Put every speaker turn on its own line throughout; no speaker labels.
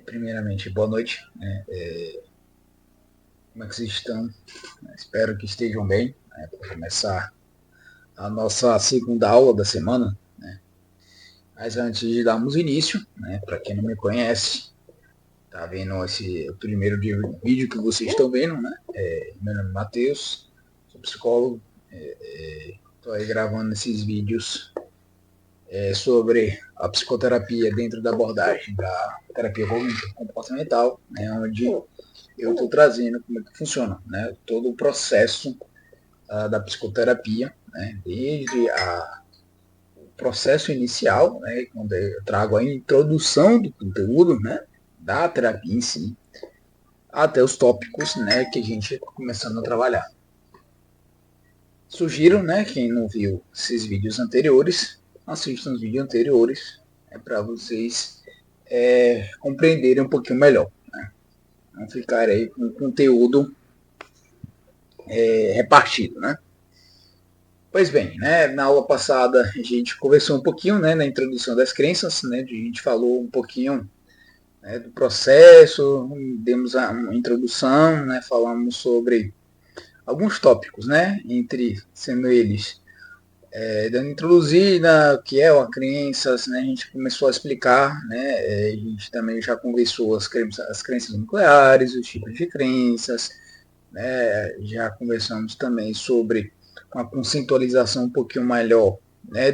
Primeiramente, boa noite. Como é que vocês estão? Espero que estejam bem. Para começar a nossa segunda aula da semana. Mas antes de darmos início, para quem não me conhece, tá vendo esse o primeiro vídeo que vocês estão vendo, né? Meu nome é Matheus, sou psicólogo. Estou aí gravando esses vídeos sobre a psicoterapia dentro da abordagem da terapia comportamental, onde eu estou trazendo como é que funciona, todo o processo da psicoterapia, desde o processo inicial, quando eu trago a introdução do conteúdo, da terapia em si, até os tópicos, que a gente está começando a trabalhar. Sugiro, quem não viu esses vídeos anteriores, assistam os vídeos anteriores, para vocês compreenderem um pouquinho melhor. Não ficar aí com conteúdo repartido, Pois bem, na aula passada a gente conversou um pouquinho, na introdução das crenças, a gente falou um pouquinho do processo, demos uma introdução, falamos sobre alguns tópicos, entre sendo eles dando introduzida, o que é uma crença, a gente começou a explicar, a gente também já conversou as crenças nucleares, os tipos de crenças, já conversamos também sobre uma conceitualização um pouquinho melhor,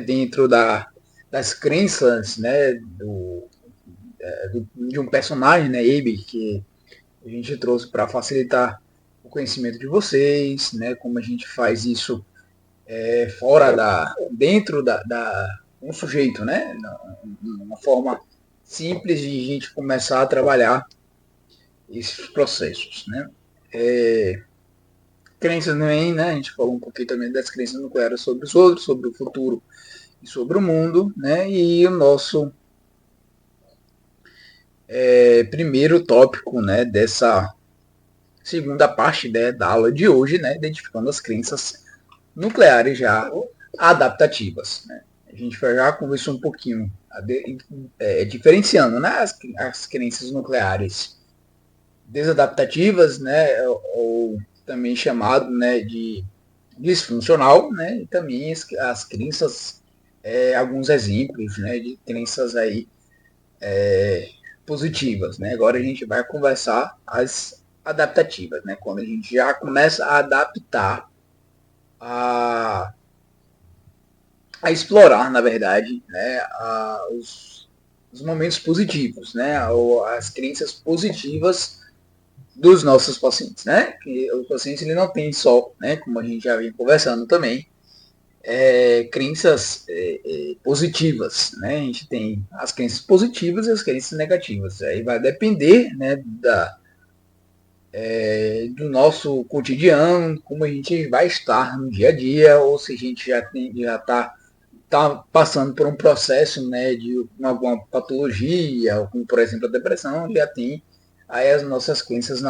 dentro das crenças, de um personagem, Abe, que a gente trouxe para facilitar o conhecimento de vocês, como a gente faz isso dentro um sujeito, uma forma simples de a gente começar a trabalhar esses processos, crenças também, a gente falou um pouquinho também das crenças nucleares sobre os outros, sobre o futuro e sobre o mundo, e o nosso primeiro tópico, dessa segunda parte da aula de hoje, identificando as crenças nucleares já adaptativas. A gente já conversou um pouquinho, diferenciando as crenças nucleares desadaptativas, ou também chamado de disfuncional, e também as crenças, alguns exemplos, de crenças aí positivas, Agora a gente vai conversar as adaptativas, quando a gente já começa a adaptar a, a explorar, na verdade, os momentos positivos, ou as crenças positivas dos nossos pacientes, Que os pacientes ele não tem só, como a gente já vem conversando também, crenças positivas, A gente tem as crenças positivas e as crenças negativas. Aí vai depender, do nosso cotidiano, como a gente vai estar no dia a dia, ou se a gente já está passando por um processo, de alguma patologia, como por exemplo a depressão, já tem aí as nossas crenças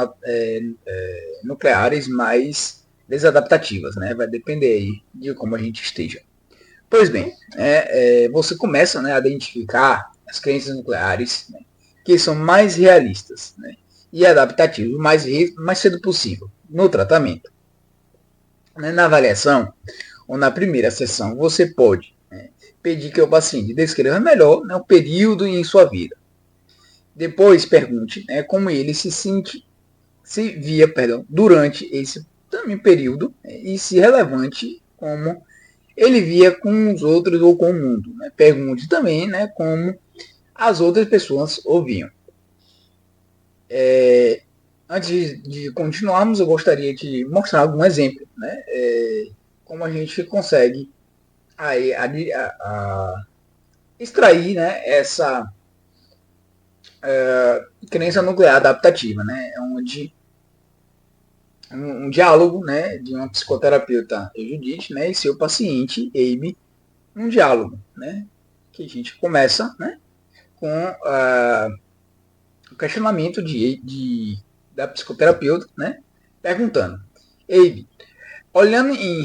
nucleares mais desadaptativas, Vai depender aí de como a gente esteja. Pois bem, você começa, a identificar as crenças nucleares, que são mais realistas, e adaptativas o mais cedo possível no tratamento. Na avaliação, ou na primeira sessão, você pode pedir que o paciente descreva melhor o período em sua vida. Depois pergunte como ele se via, durante esse também período, e se relevante como ele via com os outros ou com o mundo. Pergunte também como as outras pessoas o viam. Antes de continuarmos, eu gostaria de mostrar algum exemplo, como a gente consegue aí, extrair essa crença nuclear adaptativa, onde um diálogo de uma psicoterapeuta Judith e seu paciente Abe, um diálogo que a gente começa com o questionamento da psicoterapeuta, perguntando: Abe, olhando em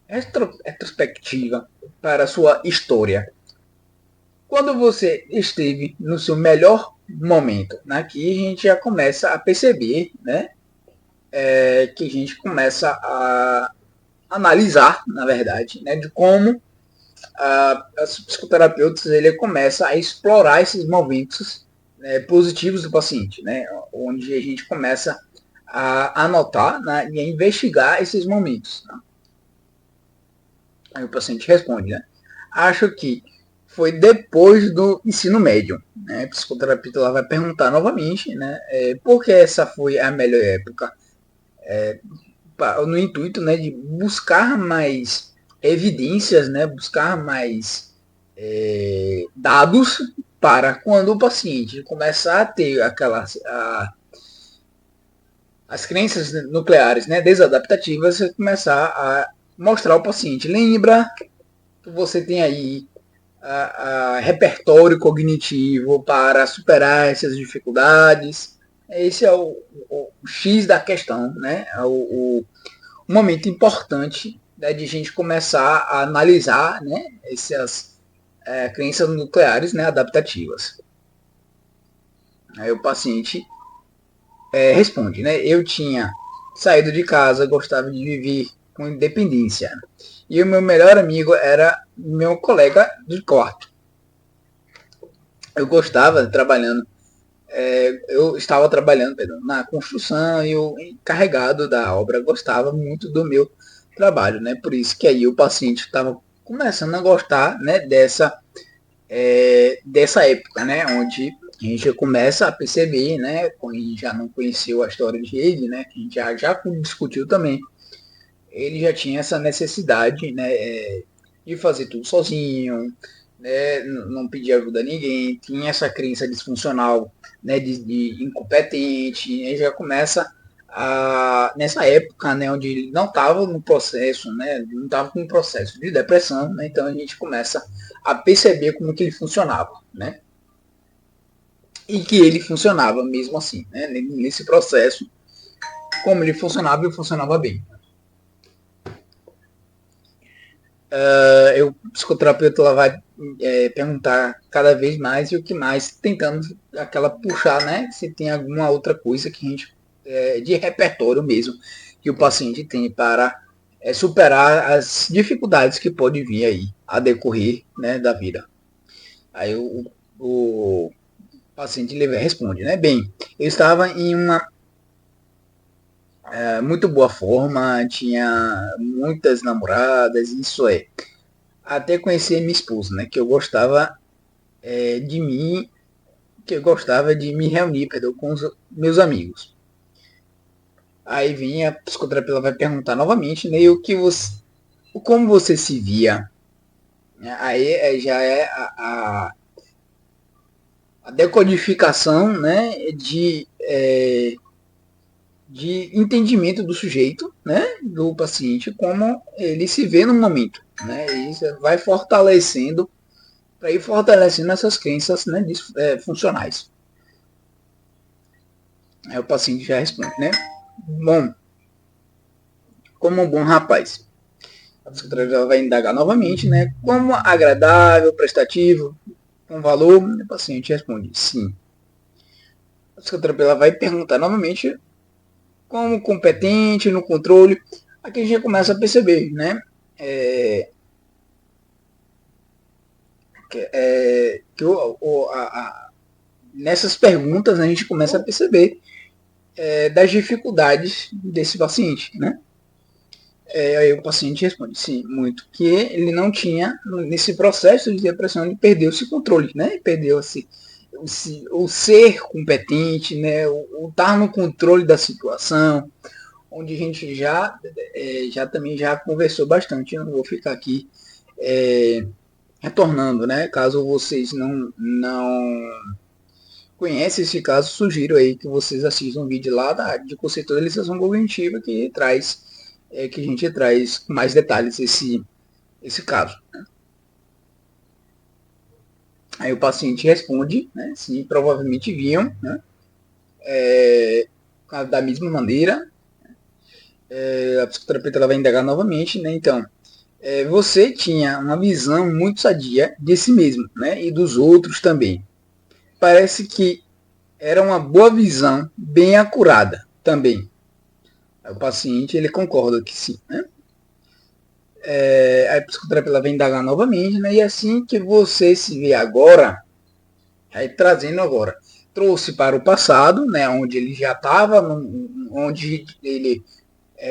retrospectiva para a sua história, quando você esteve no seu melhor momento, aqui a gente já começa a perceber, né, que a gente começa a analisar, na verdade, né, de como os psicoterapeutas ele começa a explorar esses momentos, né, positivos do paciente, né, onde a gente começa a anotar, né, e a investigar esses momentos. Né? Aí o paciente responde, né? Acho que foi depois do ensino médio. Né? A psicoterapeuta ela vai perguntar novamente, né? Por que essa foi a melhor época? No intuito, né, de buscar mais evidências, né? Buscar mais dados para quando o paciente começar a ter as crenças nucleares, né, desadaptativas, você começar a mostrar ao paciente. Lembra que você tem aí a repertório cognitivo para superar essas dificuldades. Esse é o X da questão, né? É o momento importante, né, de a gente começar a analisar, né, essas crenças nucleares, né, adaptativas. Aí o paciente responde, né? Eu tinha saído de casa, gostava de viver com independência. E o meu melhor amigo era meu colega de quarto. Eu gostava trabalhando, eu estava trabalhando, perdão, na construção e o encarregado da obra gostava muito do meu trabalho, né? Por isso que aí o paciente estava começando a gostar, né, dessa época, né, onde a gente começa a perceber, né, quando a gente já não conheceu a história de ele, né, que a gente já discutiu também, ele já tinha essa necessidade, né, de fazer tudo sozinho, né, não pedir ajuda a ninguém, tinha essa crença disfuncional, né, de incompetente, e já começa nessa época, né, onde ele não estava no processo, né, não estava com um processo de depressão, né, então a gente começa a perceber como que ele funcionava, né, e que ele funcionava mesmo assim, né, nesse processo, como ele funcionava, ele funcionava bem. O psicoterapeuta ela vai perguntar cada vez mais e o que mais, tentando aquela puxar, né? Se tem alguma outra coisa que a gente de repertório mesmo que o paciente tem para superar as dificuldades que pode vir aí a decorrer, né, da vida. Aí o paciente ele responde, né? Bem, eu estava em uma muito boa forma, tinha muitas namoradas, isso até conhecer minha esposa, né? Que eu gostava de mim, que eu gostava de me reunir, perdão, com os meus amigos. Aí vinha a psicoterapeuta vai perguntar novamente, né? Como você se via? Aí já é a decodificação, né? De entendimento do sujeito, né? Do paciente, como ele se vê no momento, né? E isso vai fortalecendo para ir fortalecendo essas crenças, né, funcionais. Aí o paciente já responde, né? Bom, como um bom rapaz. A psicoterapeuta vai indagar novamente, né? Como agradável, prestativo, com valor. O paciente responde sim. A psicoterapeuta vai perguntar novamente como competente no controle. Aqui a gente começa a perceber, né? É, que nessas perguntas a gente começa a perceber das dificuldades desse paciente, né? Aí o paciente responde, sim, muito, que ele não tinha, nesse processo de depressão, ele perdeu esse controle, né? Ele perdeu o ser competente, né? O estar no controle da situação, onde a gente já também já conversou bastante, eu não vou ficar aqui retornando, né? Caso vocês não conhecem esse caso, sugiro aí que vocês assistam um vídeo lá de conceitualização cognitiva que traz que a gente traz com mais detalhes esse caso. Aí o paciente responde, né, sim, provavelmente viam, né, da mesma maneira. A psicoterapeuta ela vai indagar novamente, né, então, você tinha uma visão muito sadia de si mesmo, né? E dos outros também. Parece que era uma boa visão, bem acurada também. O paciente ele concorda que sim, né? A psicoterapia vem indagar novamente, né? E assim que você se vê agora, aí trazendo agora, trouxe para o passado, né? Onde ele já estava, onde ele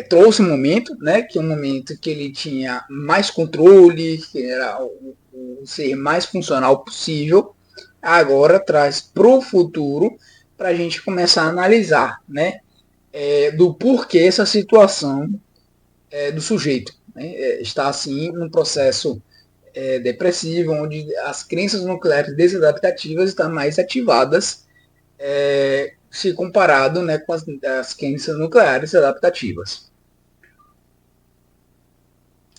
trouxe um momento, né? Que é um momento que ele tinha mais controle, que era o ser mais funcional possível. Agora traz para o futuro para a gente começar a analisar, né? Do porquê essa situação do sujeito. Né? Está assim num processo depressivo, onde as crenças nucleares desadaptativas estão mais ativadas se comparado, né, com as crenças nucleares adaptativas.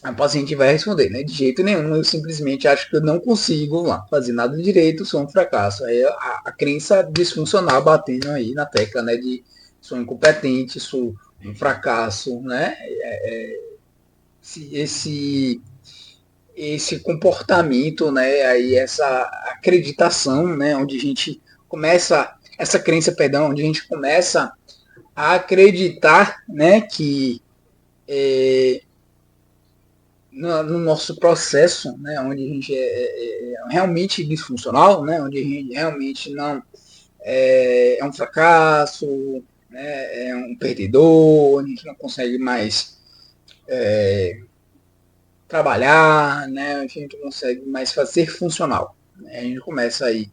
A paciente vai responder, né? De jeito nenhum, eu simplesmente acho que eu não consigo lá fazer nada direito, sou um fracasso. Aí a crença disfuncional batendo aí na tecla, né? De sou incompetente, sou um fracasso, né? Esse esse comportamento, né, aí essa acreditação, né, onde a gente começa essa crença, perdão, onde a gente começa a acreditar, né, que no nosso processo, né, onde a gente é realmente disfuncional, né, onde a gente realmente não é um fracasso, né, é um perdedor, onde a gente não consegue mais trabalhar, né, a gente não consegue mais fazer funcional. Né, a gente começa aí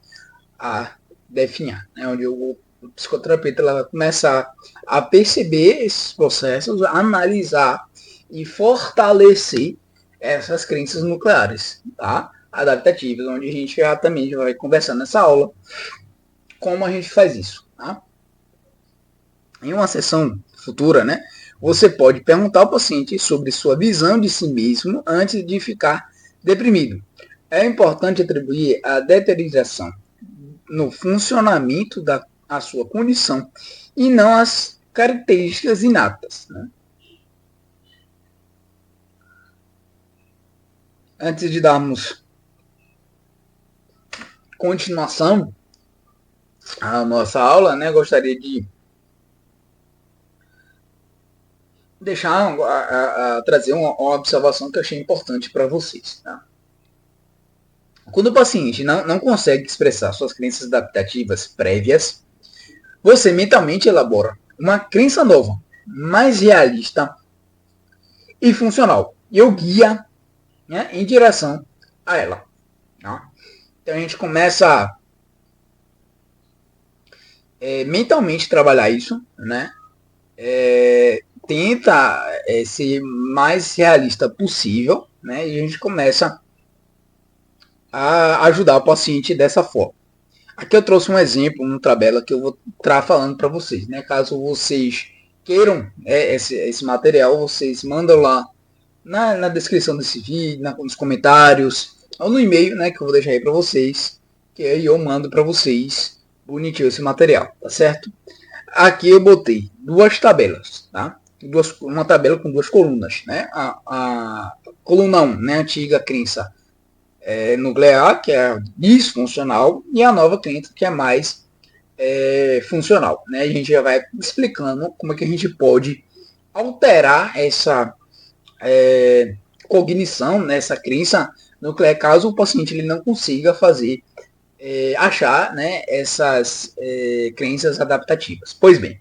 a definhar, né, onde o psicoterapeuta ela vai começar a perceber esses processos, a analisar e fortalecer essas crenças nucleares, tá? Adaptativas, onde a gente já também já vai conversar nessa aula como a gente faz isso, tá? Em uma sessão futura, né, você pode perguntar ao paciente sobre sua visão de si mesmo antes de ficar deprimido. É importante atribuir a deterioração no funcionamento da a sua condição e não as características inatas. Né? Antes de darmos continuação à nossa aula, né, gostaria de deixar trazer uma observação que eu achei importante para vocês. Tá? Quando o paciente não consegue expressar suas crenças adaptativas prévias, você mentalmente elabora uma crença nova, mais realista e funcional, e o guia, né, em direção a ela. Tá? Então a gente começa a mentalmente trabalhar isso, né? Tenta ser mais realista possível, né? E a gente começa a ajudar o paciente dessa forma. Aqui eu trouxe um exemplo, uma tabela que eu vou estar falando para vocês, né? Caso vocês queiram esse material, vocês mandam lá na descrição desse vídeo, nos comentários, ou no e-mail, né? Que eu vou deixar aí para vocês, que aí eu mando para vocês bonitinho esse material, tá certo? Aqui eu botei duas tabelas, tá? Uma tabela com duas colunas, né? A coluna 1, né? Antiga crença nuclear, que é disfuncional, e a nova crença, que é mais funcional. Né? A gente já vai explicando como é que a gente pode alterar essa cognição, né? Essa crença nuclear, caso o paciente ele não consiga fazer, achar, né? Essas crenças adaptativas. Pois bem,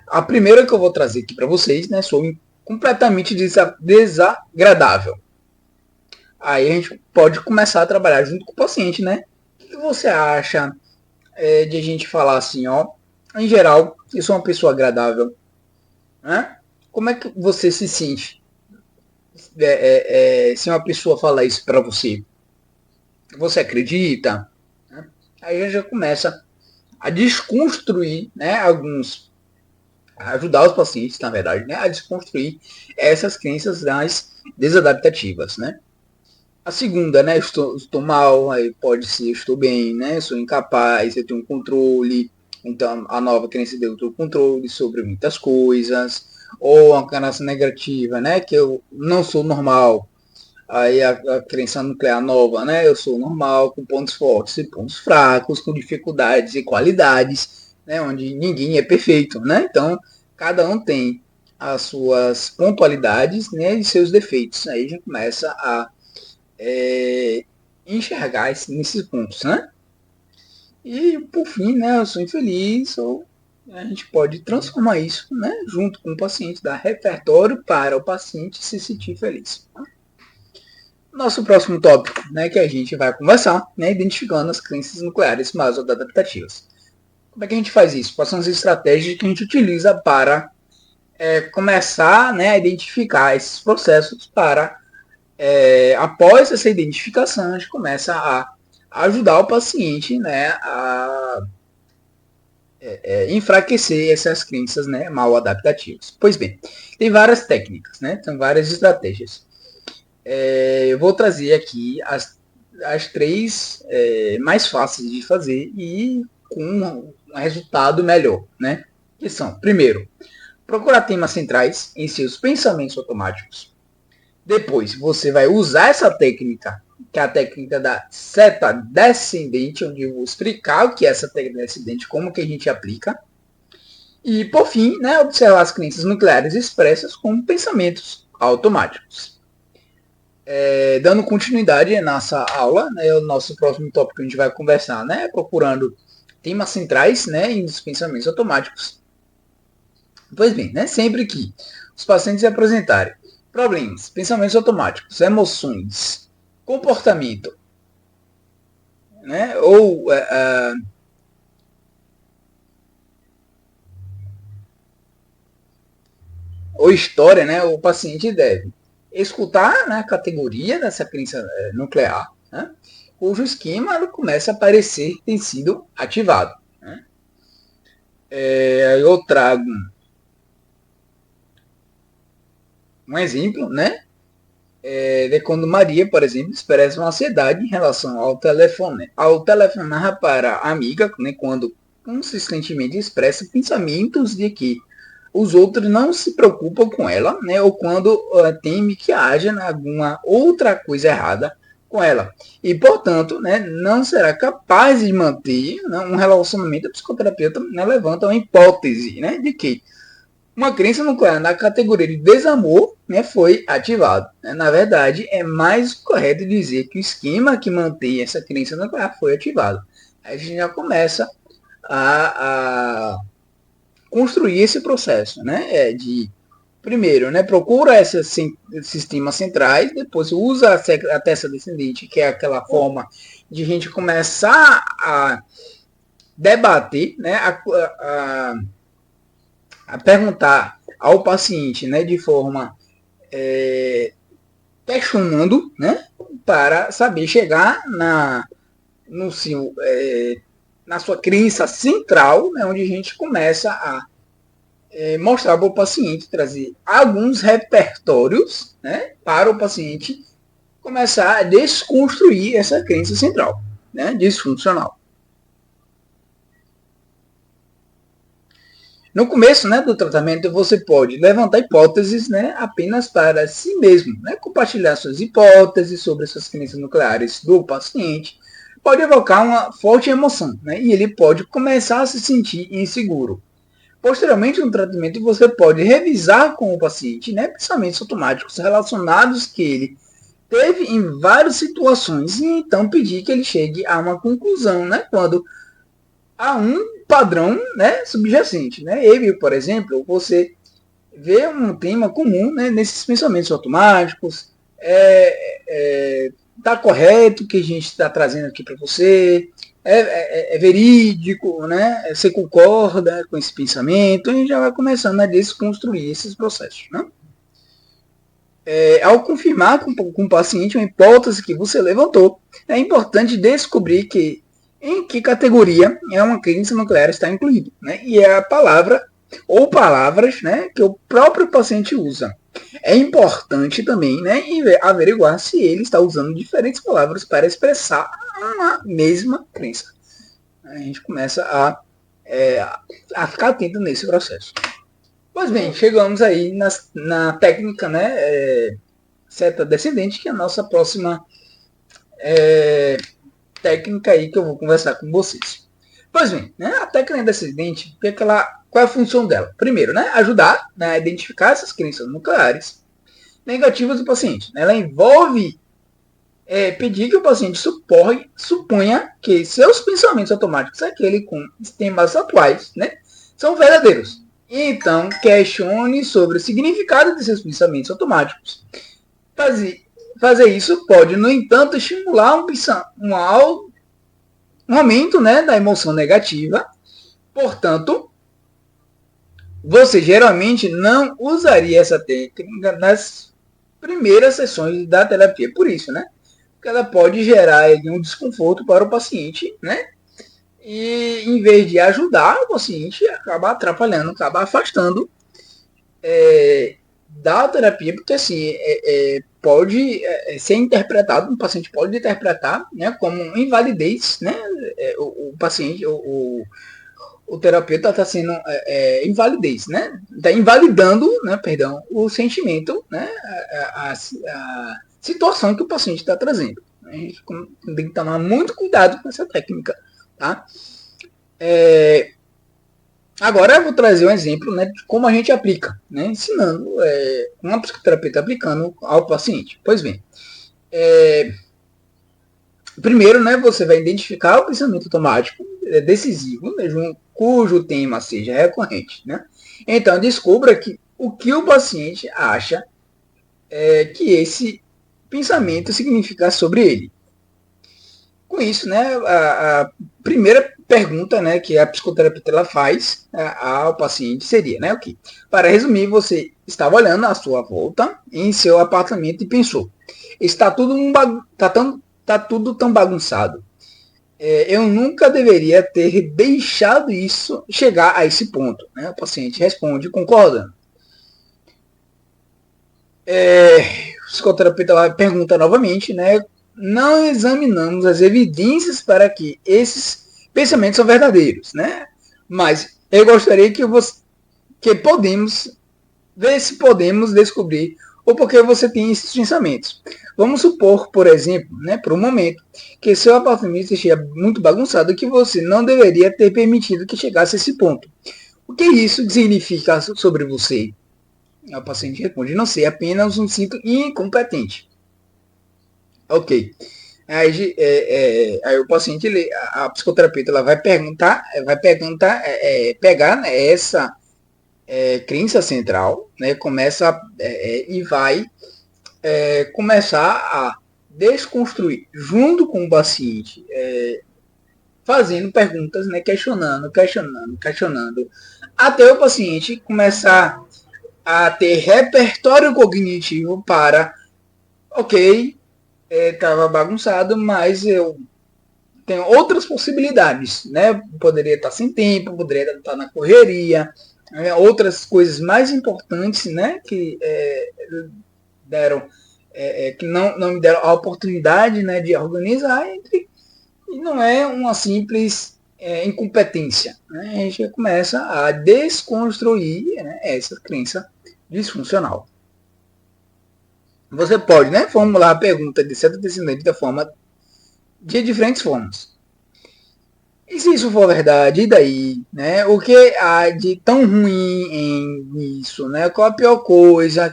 a primeira que eu vou trazer aqui para vocês, né, sobre completamente desagradável. Aí a gente pode começar a trabalhar junto com o paciente, né? O que você acha de a gente falar assim, ó, em geral, eu sou uma pessoa agradável, né? Como é que você se sente se uma pessoa falar isso para você? Você acredita? Né? Aí a gente já começa a desconstruir, né, ajudar os pacientes, na verdade, né, a desconstruir essas crenças mais desadaptativas, né? A segunda, né, estou mal, aí pode ser estou bem, né, sou incapaz, eu tenho um controle, então a nova crença de eu tenho controle sobre muitas coisas, ou a crença negativa, né, que eu não sou normal, Aí a crença nuclear nova, né? Eu sou normal, com pontos fortes e pontos fracos, com dificuldades e qualidades, né? Onde ninguém é perfeito, né? Então, cada um tem as suas pontualidades, né? E seus defeitos. Aí já começa a enxergar nesses pontos, né? E, por fim, né? Eu sou infeliz, ou a gente pode transformar isso, né? Junto com o paciente, dar repertório para o paciente se sentir feliz. Nosso próximo tópico, né, que a gente vai conversar, né, identificando as crenças nucleares mais adaptativas. Como é que a gente faz isso? Quais são as estratégias que a gente utiliza para começar, né, a identificar esses processos para, após essa identificação, a gente começa a ajudar o paciente, né, a enfraquecer essas crenças, né, mal adaptativas. Pois bem, tem várias técnicas, né, tem várias estratégias. Eu vou trazer aqui as três mais fáceis de fazer e com um resultado melhor, né? Que são, primeiro, procurar temas centrais em seus pensamentos automáticos. Depois, você vai usar essa técnica, que é a técnica da seta descendente, onde eu vou explicar o que é essa técnica descendente, como que a gente aplica. E, por fim, né, observar as crenças nucleares expressas como pensamentos automáticos. Dando continuidade nessa aula, né, o nosso próximo tópico que a gente vai conversar, né, procurando temas centrais, né, em pensamentos automáticos. Pois bem, né, sempre que os pacientes apresentarem problemas, pensamentos automáticos, emoções, comportamento, né, ou história, né, o paciente deve escutar, né, a categoria dessa crença nuclear, né, cujo esquema começa a aparecer tem sido ativado. Né. Eu trago um exemplo, né? De quando Maria, por exemplo, expressa uma ansiedade em relação ao telefonar para a amiga, né? Quando consistentemente expressa pensamentos de que os outros não se preocupam com ela, né? Ou quando teme que haja alguma outra coisa errada com ela. E, portanto, né, não será capaz de manter, né, um relacionamento. A psicoterapeuta, né, levanta uma hipótese, né, de que uma crença nuclear na categoria de desamor, né, foi ativado. Na verdade, é mais correto dizer que o esquema que mantém essa crença nuclear foi ativado. Aí a gente já começa a construir esse processo, né, de primeiro, né, procura esses sistemas centrais, depois usa a testa descendente, que é aquela forma de a gente começar a debater, né, a perguntar ao paciente, né, de forma questionando, né, para saber chegar no seu, na sua crença central, né, onde a gente começa a mostrar para o paciente, trazer alguns repertórios, né, para o paciente começar a desconstruir essa crença central, né, disfuncional. No começo, né, do tratamento, você pode levantar hipóteses, né, apenas para si mesmo, né, compartilhar suas hipóteses sobre suas crenças nucleares do paciente. Pode evocar uma forte emoção, né, e ele pode começar a se sentir inseguro. Posteriormente, no tratamento, você pode revisar com o paciente, né, pensamentos automáticos relacionados que ele teve em várias situações e então pedir que ele chegue a uma conclusão, né, quando a um padrão, né, subjacente. Né? Ele, por exemplo, você vê um tema comum, né, nesses pensamentos automáticos, tá correto o que a gente está trazendo aqui para você, é verídico, né? Você concorda com esse pensamento, e já vai começando a desconstruir esses processos. Né? Ao confirmar com o paciente uma hipótese que você levantou, é importante descobrir em que categoria uma crença nuclear está incluída. Né? E é a palavra ou palavras, né, que o próprio paciente usa. É importante também, né, averiguar se ele está usando diferentes palavras para expressar uma mesma crença. A gente começa a ficar atento nesse processo. Pois bem, chegamos aí na técnica, né, seta descendente, que é a nossa próxima técnica aí que eu vou conversar com vocês. Pois bem, né, a técnica descendente, qual é a função dela? Primeiro, né, ajudar, né, a identificar essas crenças nucleares negativas do paciente. Ela envolve pedir que o paciente suponha que seus pensamentos automáticos, aquele com sistemas atuais, né, são verdadeiros. Então, questione sobre o significado de seus pensamentos automáticos. Fazer isso pode, no entanto, estimular um aumento, né, da emoção negativa. Portanto, você geralmente não usaria essa técnica nas primeiras sessões da terapia. Por isso, né? Porque ela pode gerar um desconforto para o paciente, né? E em vez de ajudar o paciente, acaba atrapalhando, acaba afastando da terapia, porque assim, pode ser interpretado, o paciente pode interpretar, né, como invalidez, né, o paciente, o terapeuta está sendo invalidez, né, está invalidando, né, perdão, o sentimento, né, a situação que o paciente está trazendo. A gente tem que tomar muito cuidado com essa técnica, tá? Agora eu vou trazer um exemplo, né, de como a gente aplica, né, ensinando uma psicoterapeuta aplicando ao paciente. Pois bem, primeiro, né, você vai identificar o pensamento automático decisivo, né, cujo tema seja recorrente. Né? Então, descubra o que o paciente acha que esse pensamento significa sobre ele. Com isso, né, a primeira pergunta, né, que a psicoterapeuta ela faz ao paciente seria, né, o que? Para resumir, você estava olhando à sua volta em seu apartamento e pensou: está tudo tá tudo tão bagunçado. Eu nunca deveria ter deixado isso chegar a esse ponto. Né? O paciente responde concordando. O psicoterapeuta pergunta novamente, né? Não examinamos as evidências para que esses pensamentos são verdadeiros, né? Mas eu gostaria que podemos ver se podemos descobrir o porquê você tem esses pensamentos. Vamos supor, por exemplo, né, por um momento, que seu apartamento esteja muito bagunçado, que você não deveria ter permitido que chegasse a esse ponto. O que isso significa sobre você? O paciente responde: não sei, apenas um sinto incompetente. Ok. Aí o paciente, a psicoterapeuta, ela pegar, né, essa crença central, né, e vai começar a desconstruir junto com o paciente, fazendo perguntas, né, questionando, até o paciente começar a ter repertório cognitivo para, ok, estava bagunçado, mas eu tenho outras possibilidades, né? Poderia estar sem tempo, poderia estar na correria, outras coisas mais importantes, né? Que deram, que não me deram a oportunidade, né, de organizar e não é uma simples incompetência. Né? A gente começa a desconstruir, né, essa crença disfuncional. Você pode, né, formular a pergunta de certo descendente de diferentes formas. E se isso for verdade, e daí? Né? O que há de tão ruim nisso? Né? Qual a pior coisa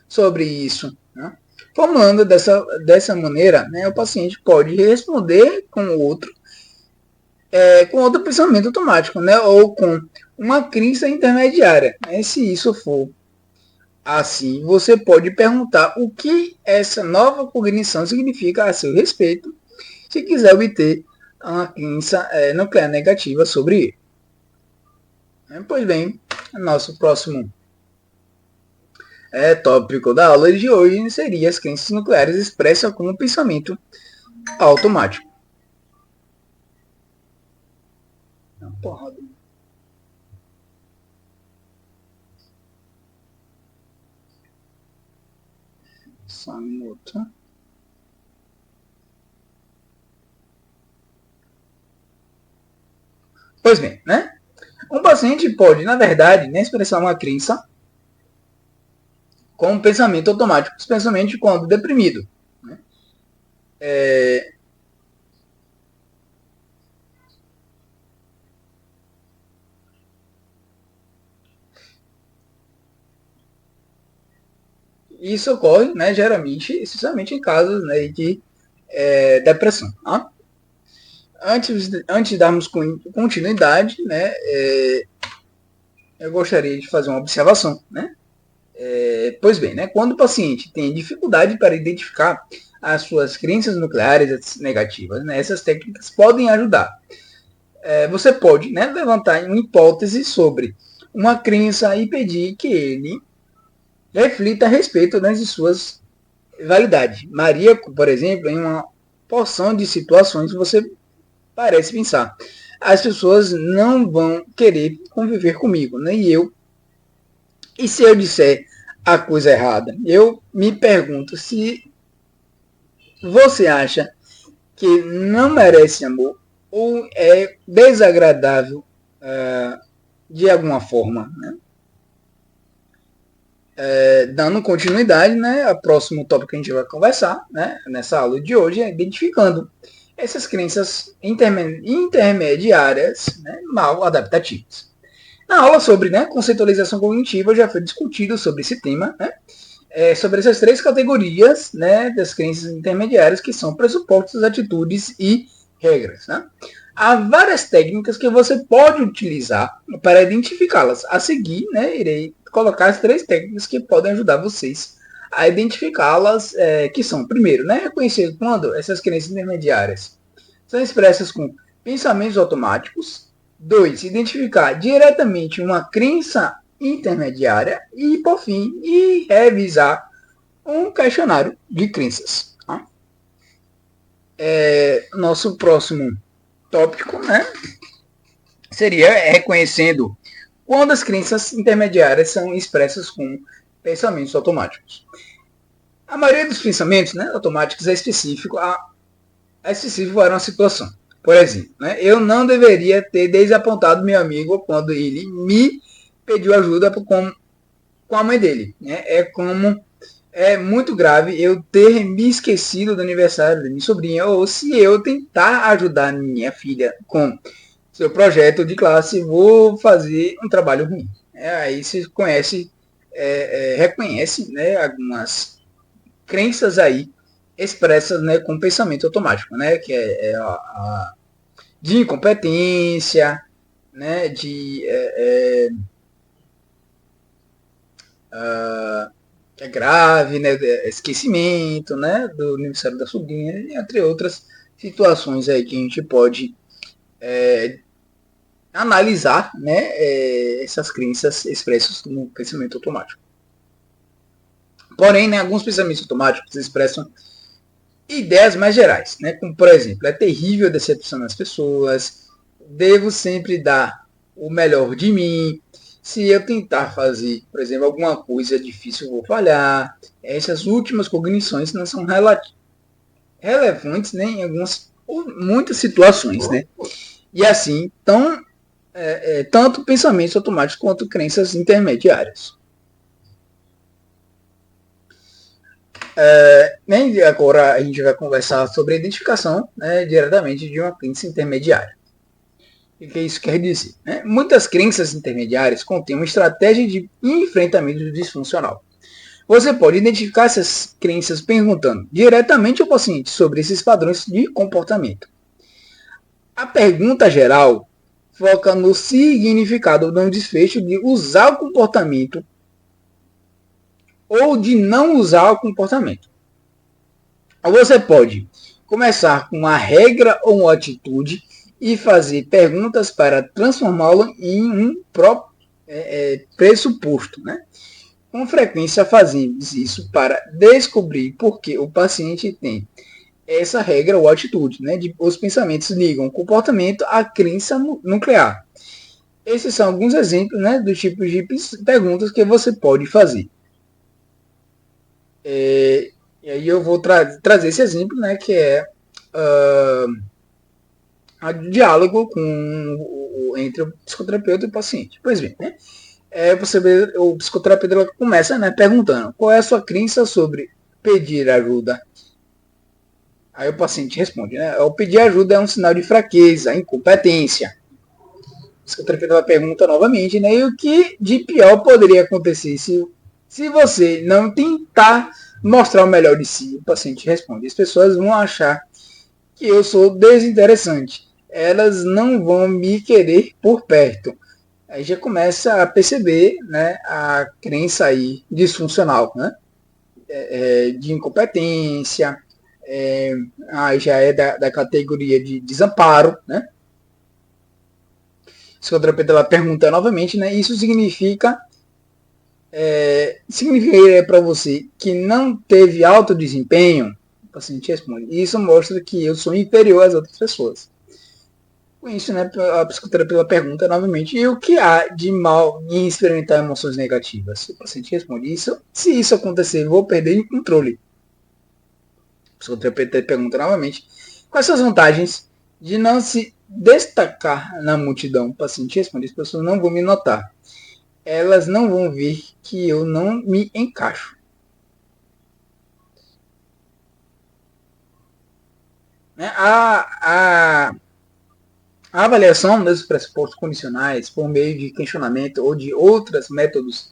sobre isso? Né? Formulando dessa maneira, né, o paciente pode responder com outro pensamento automático, né, ou com uma crença intermediária. Né? Se isso for assim, você pode perguntar o que essa nova cognição significa a seu respeito, se quiser obter uma crença nuclear negativa sobre ele. Pois bem, nosso próximo tópico da aula de hoje seria as crenças nucleares expressas como pensamento automático. Porra. Só um minuto. Pois bem, né? Um paciente pode, na verdade, né, expressar uma crença com pensamento automático, especialmente quando deprimido. Né? Isso ocorre, né, geralmente, especialmente em casos, né, de depressão. Tá? Antes de darmos continuidade, né, eu gostaria de fazer uma observação. Né? Pois bem, né, quando o paciente tem dificuldade para identificar as suas crenças nucleares negativas, né, essas técnicas podem ajudar. Você pode, né, levantar uma hipótese sobre uma crença e pedir que ele reflita a respeito, né, de suas validades. Maria, por exemplo, em uma porção de situações você parece pensar: as pessoas não vão querer conviver comigo, né? E se eu disser a coisa errada? Eu me pergunto se você acha que não merece amor ou é desagradável de alguma forma. Né? Dando continuidade, né, ao próximo tópico que a gente vai conversar, né, nessa aula de hoje, é identificando essas crenças intermediárias, né, mal adaptativas. Na aula sobre, né, conceitualização cognitiva já foi discutido sobre esse tema, né, sobre essas três categorias, né, das crenças intermediárias, que são pressupostos, atitudes e regras. Né? Há várias técnicas que você pode utilizar para identificá-las. A seguir, né, irei colocar as três técnicas que podem ajudar vocês a identificá-las, que são, primeiro, né, reconhecer quando essas crenças intermediárias são expressas com pensamentos automáticos. 2. Identificar diretamente uma crença intermediária. E, por fim, revisar um questionário de crenças. Tá? Nosso próximo tópico, né, seria reconhecendo quando as crenças intermediárias são expressas com pensamentos automáticos. A maioria dos pensamentos, né, automáticos é específico para uma situação. Por exemplo, né, eu não deveria ter desapontado meu amigo quando ele me pediu ajuda com a mãe dele. Né? É muito grave eu ter me esquecido do aniversário da minha sobrinha, ou se eu tentar ajudar minha filha com seu projeto de classe, vou fazer um trabalho ruim. Aí se conhece, reconhece, né, algumas crenças aí expressas, né, com pensamento automático, né, que de incompetência, né, de que é grave, né, esquecimento, né, do aniversário da sobrinha, entre outras situações aí que a gente pode analisar, né, essas crenças expressas no pensamento automático. Porém, né, alguns pensamentos automáticos expressam ideias mais gerais, né, como por exemplo, é terrível decepcionar as pessoas, devo sempre dar o melhor de mim, se eu tentar fazer, por exemplo, alguma coisa difícil, eu vou falhar. Essas últimas cognições não são relevantes, né, em muitas situações. Né? E assim, tanto pensamentos automáticos quanto crenças intermediárias. Agora a gente vai conversar sobre a identificação, né, diretamente de uma crença intermediária. O que isso quer dizer? Né? Muitas crenças intermediárias contêm uma estratégia de enfrentamento disfuncional. Você pode identificar essas crenças perguntando diretamente ao paciente sobre esses padrões de comportamento. A pergunta geral foca no significado do desfecho de usar o comportamento ou de não usar o comportamento. Você pode começar com uma regra ou uma atitude e fazer perguntas para transformá-lo em um pressuposto. Né? Com frequência fazemos isso para descobrir por que o paciente tem essa regra ou atitude. Né? Os pensamentos ligam o comportamento à crença nuclear. Esses são alguns exemplos, né, do tipo de perguntas que você pode fazer. E aí eu vou trazer esse exemplo, né, que é o diálogo entre o psicoterapeuta e o paciente. Pois bem, né? O psicoterapeuta começa, né, perguntando qual é a sua crença sobre pedir ajuda. Aí o paciente responde, né, o pedir ajuda é um sinal de fraqueza, incompetência. O psicoterapeuta pergunta novamente, né, e o que de pior poderia acontecer se você não tentar mostrar o melhor de si? O paciente responde, as pessoas vão achar que eu sou desinteressante. Elas não vão me querer por perto. Aí já começa a perceber, né, a crença aí disfuncional, né, de incompetência, aí já é da categoria de desamparo, né. O psicoterapeuta ela pergunta novamente, né, isso significaria para você que não teve alto desempenho? O paciente responde, isso mostra que eu sou inferior às outras pessoas. Com isso, né, a psicoterapeuta pergunta novamente, e o que há de mal em experimentar emoções negativas? O paciente responde, se isso acontecer, vou perder o controle. O psicoterapeuta pergunta novamente, quais são as vantagens de não se destacar na multidão? O paciente responde, as pessoas não vão me notar. Elas não vão ver que eu não me encaixo. Né? A avaliação dos pressupostos condicionais por meio de questionamento ou de outros métodos,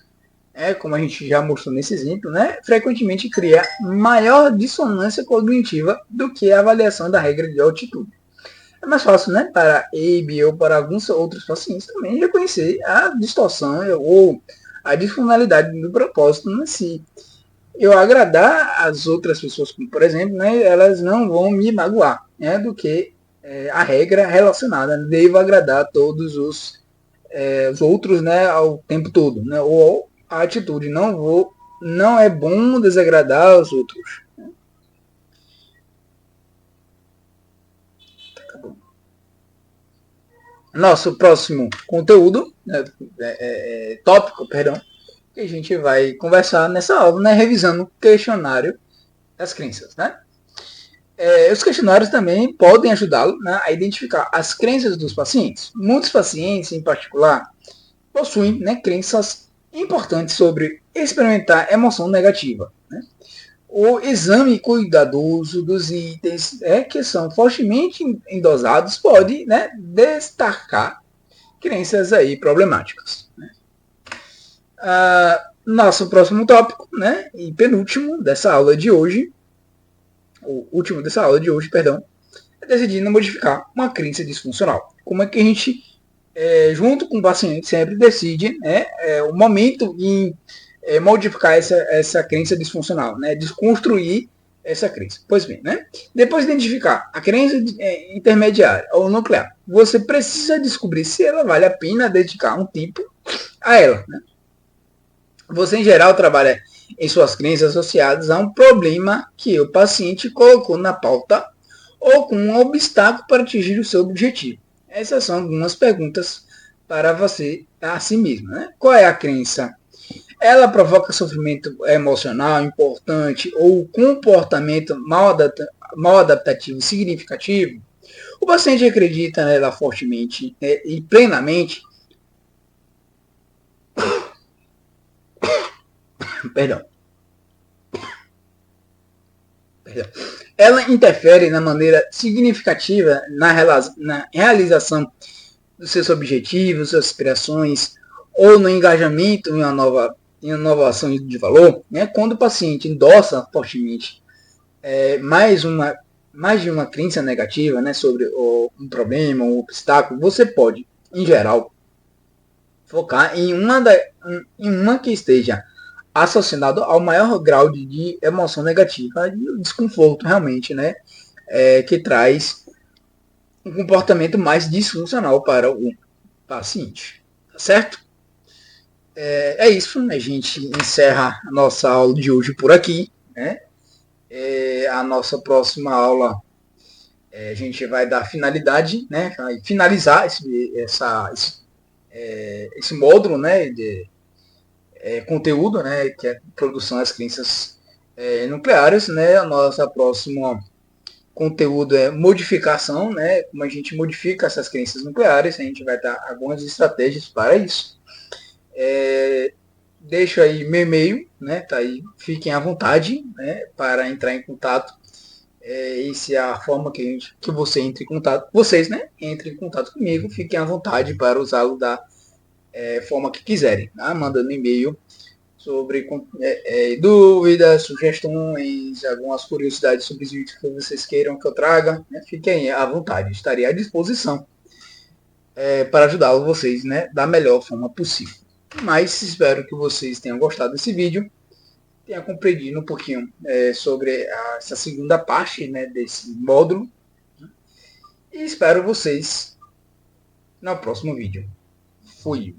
como a gente já mostrou nesse exemplo, né, frequentemente cria maior dissonância cognitiva do que a avaliação da regra de altitude. É mais fácil, né, para Abe ou para alguns outros pacientes também reconhecer a distorção ou a disfuncionalidade do propósito em si. Eu agradar as outras pessoas, como por exemplo, né, elas não vão me magoar, né, do que a regra relacionada. Devo agradar todos os outros, né, ao tempo todo, né, ou a atitude não é bom desagradar os outros. Nosso próximo conteúdo, né, tópico, perdão, que a gente vai conversar nessa aula, né, revisando o questionário das crenças, né? Os questionários também podem ajudá-lo, né, a identificar as crenças dos pacientes. Muitos pacientes, em particular, possuem, né, crenças importantes sobre experimentar emoção negativa. Né? O exame cuidadoso dos itens que são fortemente endosados pode, né, destacar crenças aí problemáticas. Né? Nosso próximo tópico, né, e penúltimo dessa aula de hoje, o último dessa aula de hoje, perdão, é decidindo modificar uma crença disfuncional. Como é que a gente, junto com o paciente, sempre decide, né, o momento em modificar essa crença disfuncional, né, desconstruir essa crença. Pois bem, né, depois de identificar a crença intermediária ou nuclear, você precisa descobrir se ela vale a pena dedicar um tempo a ela. Né? Você, em geral, trabalha em suas crenças associadas a um problema que o paciente colocou na pauta ou com um obstáculo para atingir o seu objetivo. Essas são algumas perguntas para você a si mesmo. Né? Qual é a crença? Ela provoca sofrimento emocional importante ou comportamento mal adaptativo significativo? O paciente acredita nela fortemente e plenamente. Perdão. Ela interfere na maneira significativa na realização dos seus objetivos, suas aspirações, ou no engajamento em uma nova ação de valor, né? Quando o paciente endossa fortemente mais de uma crença negativa, né, sobre um problema, um obstáculo, você pode, em geral, focar em uma que esteja associado ao maior grau de emoção negativa e o desconforto realmente, né, que traz um comportamento mais disfuncional para o paciente. Tá certo? Isso, né? A gente encerra a nossa aula de hoje por aqui. Né? A nossa próxima aula a gente vai dar finalidade, né? Vai finalizar esse módulo, né? De conteúdo, né? Que é produção das crenças nucleares, né? A nossa próxima conteúdo é modificação, né? Como a gente modifica essas crenças nucleares, a gente vai dar algumas estratégias para isso. Deixo aí meu e-mail, né? Tá aí, fiquem à vontade, né? Para entrar em contato. Essa é a forma que você entre em contato, vocês, né? Entrem em contato comigo, fiquem à vontade para usá-lo da forma que quiserem, tá? Mandando e-mail sobre dúvidas, sugestões, algumas curiosidades sobre os vídeos que vocês queiram que eu traga, né? Fiquem à vontade, estarei à disposição para ajudá-los vocês, né? Da melhor forma possível. Mas espero que vocês tenham gostado desse vídeo, tenha compreendido um pouquinho sobre essa segunda parte, né, desse módulo. E espero vocês no próximo vídeo. Fui!